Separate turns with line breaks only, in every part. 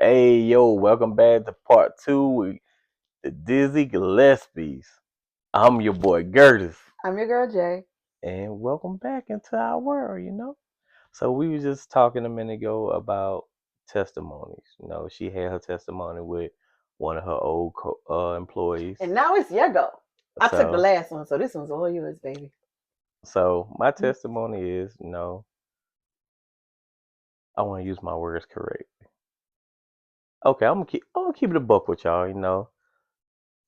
Hey, yo, welcome back to part two with the Dizzy Gillespies. I'm your boy Gertis,
I'm your girl Jay.
and welcome back into our world. So we were just talking a minute ago about testimonies. She had her testimony with one of her old employees.
And now it's your go. I took the
So,
last one, so this one's all yours, baby.
so my testimony is, I want to use my words correct. Okay, I'm gonna keep it a buck with y'all.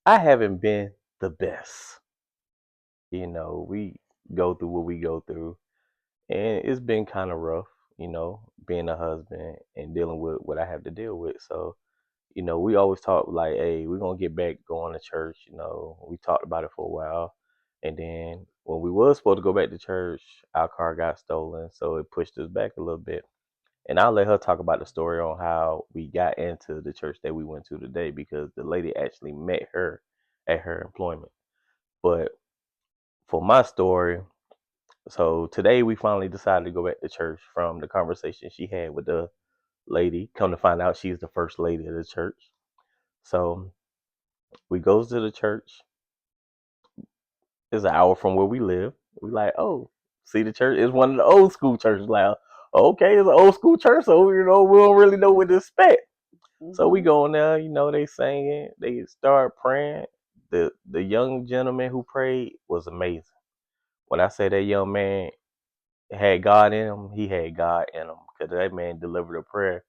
I haven't been the best. We go through what we go through, and it's been kind of rough, being a husband and dealing with what I have to deal with. So, we always talk like, hey, we're gonna get back going to church. We talked about it for a while, and then when we was supposed to go back to church, our car got stolen, so it pushed us back a little bit. And I'll let her talk about the story on how we got into the church that we went to today because the lady actually met her at her employment. But for my story, so today we finally decided to go back to church from the conversation she had with the lady. Come to find out she's the first lady of the church. So we goes to the church. It's an hour from where we live. We like, oh, see the church? It's one of the old school churches. Like, okay, it's an old school church, so we don't really know what to expect. So we go in there, they singing, they start praying. The young gentleman who prayed was amazing. When I say that young man had God in him, he had God in him because that man delivered a prayer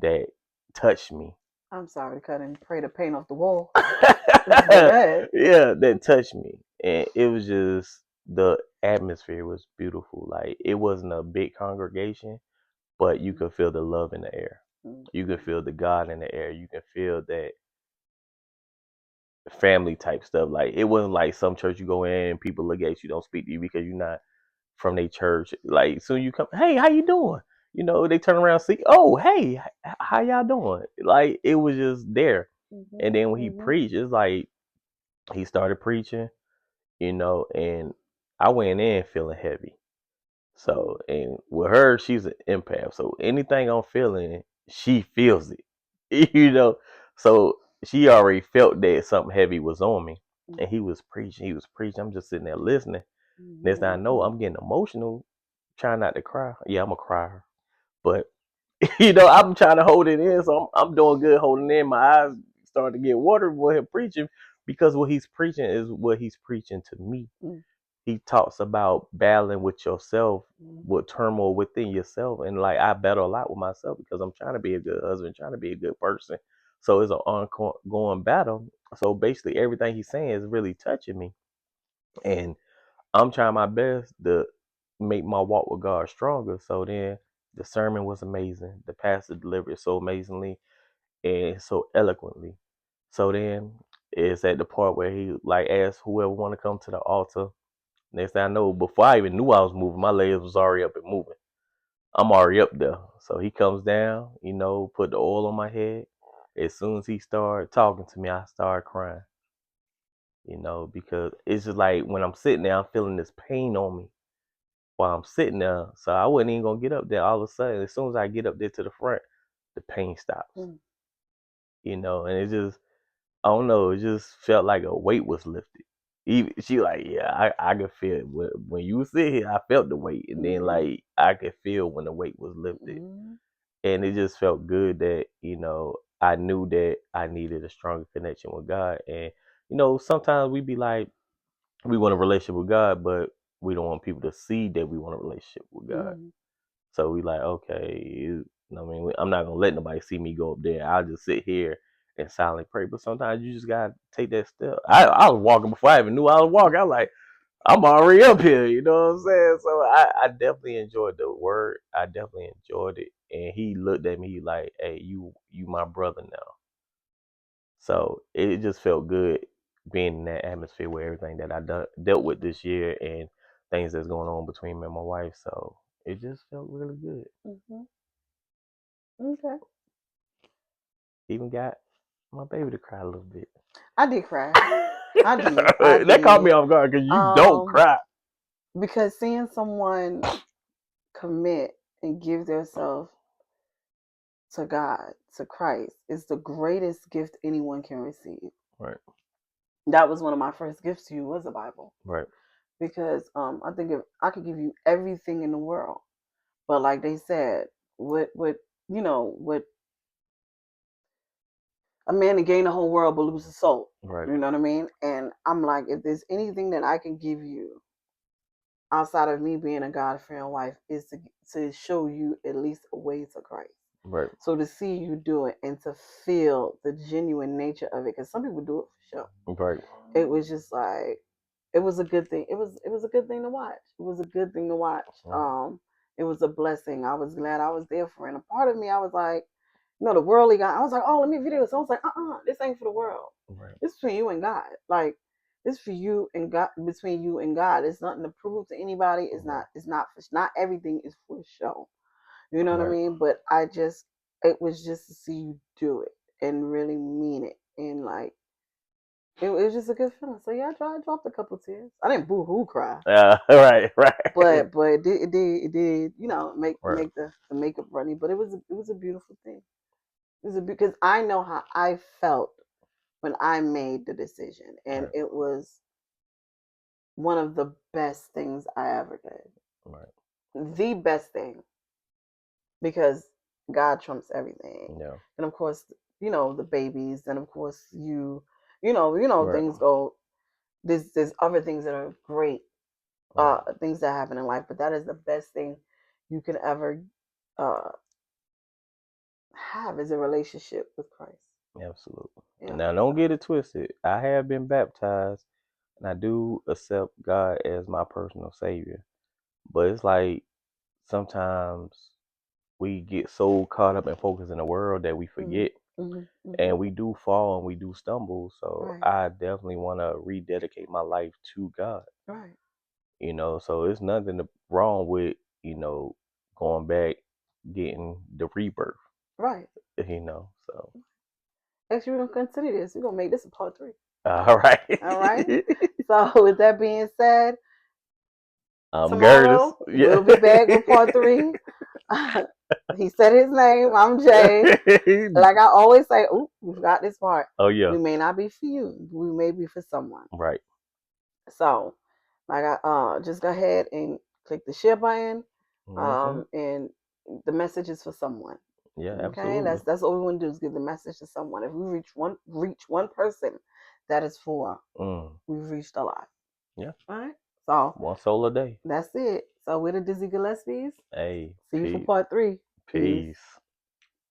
that touched me.
I'm sorry to cut and pray the paint off the wall.
Yeah, that touched me, and it was just the atmosphere was beautiful. Like it wasn't a big congregation, but you could feel the love in the air. You could feel the God in the air. You can feel that family type stuff. Like it wasn't like some church you go in and people look at you, don't speak to you because you're not from their church. Like soon you come, hey, how you doing? They turn around, see, oh, hey, how y'all doing? Like it was just there. And then when he preached, it's like he started preaching, and I went in feeling heavy. So, and with her, she's an empath. So anything I'm feeling, she feels it, So she already felt that something heavy was on me. And he was preaching, I'm just sitting there listening. Next thing I know, I'm getting emotional, trying not to cry. Yeah, I'm a crier, but I'm trying to hold it in. So I'm doing good holding in. My eyes starting to get watery with him preaching because what he's preaching is what he's preaching to me. He talks about battling with yourself, with turmoil within yourself, and like I battle a lot with myself because I'm trying to be a good husband, trying to be a good person. So it's an ongoing battle. So basically, everything he's saying is really touching me, and I'm trying my best to make my walk with God stronger. So then the sermon was amazing. The pastor delivered it so amazingly and so eloquently. So then it's at the part where he like asked whoever want to come to the altar. Next thing I know, before I even knew I was moving, my legs was already up and moving. I'm already up there. So he comes down, put the oil on my head. As soon as he started talking to me, I started crying. Because it's just like when I'm sitting there, I'm feeling this pain on me while I'm sitting there. So I wasn't even gonna get up there. All of a sudden, as soon as I get up there to the front, the pain stops. And it just I don't know, it just felt like a weight was lifted. Even she like, yeah, I could feel it. When you sit here, I felt the weight, and then like I could feel when the weight was lifted, and it just felt good that I knew that I needed a stronger connection with God, and sometimes we be like we want a relationship with God, but we don't want people to see that we want a relationship with God. So we like, okay, I'm not gonna let nobody see me go up there. I'll just sit here and silently pray. But sometimes you just gotta take that step. I was walking before I even knew I was walking. I was like, I'm already up here, you know what I'm saying? So I definitely enjoyed the word. I definitely enjoyed it. And he looked at me like, hey, you my brother now. So it just felt good being in that atmosphere where everything that I dealt with this year and things that's going on between me and my wife. So it just felt really good.
Okay.
Even got my baby to cry a little bit.
I did cry. I did. I
That caught me
did.
off guard because you don't cry.
Because seeing someone commit and give themselves to God, to Christ, is the greatest gift anyone can receive.
Right.
That was one of my first gifts to you, was a Bible.
Right.
Because I think if I could give you everything in the world, but like they said, what a man to gain the whole world but lose his soul.
Right.
You know what I mean? And I'm like, if there's anything that I can give you outside of me being a God-fearing wife, is to show you at least a way to Christ.
Right.
So to see you do it and to feel the genuine nature of it, because some people do it for show.
Right.
It was just like, it was a good thing. It was a good thing to watch. It was a good thing to watch.
Right.
It was a blessing. I was glad I was there for it. And a part of me, I was like, the worldly guy. I was like, oh, let me video. So I was like, this ain't for the world.
Right.
This is between you and God. Like, this for you and God, between you and God. It's nothing to prove to anybody. It's not everything is for show. You know what I mean? But it was just to see you do it and really mean it. And like, it was just a good feeling. So yeah, I dropped a couple tears. I didn't boo-hoo cry.
Right.
But it did, make
Right.
the makeup runny. But it was a beautiful thing. Because I know how I felt when I made the decision, and
Right.
it was one of the best things I ever did.
Right.
The best thing, because God trumps everything.
Yeah.
And of course, the babies, and of course
Right.
things go. There's other things that are great,
Right.
things that happen in life, but that is the best thing you can ever uh, have, is a relationship with Christ.
Absolutely.
Yeah.
Now, don't get it twisted. I have been baptized, and I do accept God as my personal savior. But it's like sometimes we get so caught up and focused in the world that we forget, and we do fall and we do stumble. So
Right.
I definitely want to rededicate my life to God.
Right.
So it's nothing wrong with going back, getting the rebirth.
Right.
So.
Actually, we're gonna consider this. We're gonna make this a part 3.
All right.
All right. So with that being said,
I'm
tomorrow
Gertis. Yeah.
we'll be back with part 3. He said his name. I'm Jay. Like I always say, we forgot this part.
Oh yeah.
We may not be for you. We may be for someone.
Right.
So, like I just go ahead and click the share button. And the message is for someone.
Yeah,
Okay,
absolutely.
that's all we want to do, is give the message to someone. If we reach one person, that is for we've reached a lot.
Yeah.
All right. So
one soul a day.
That's it. So we're the Dizzy Gillespies.
Hey.
See you for part 3.
Peace.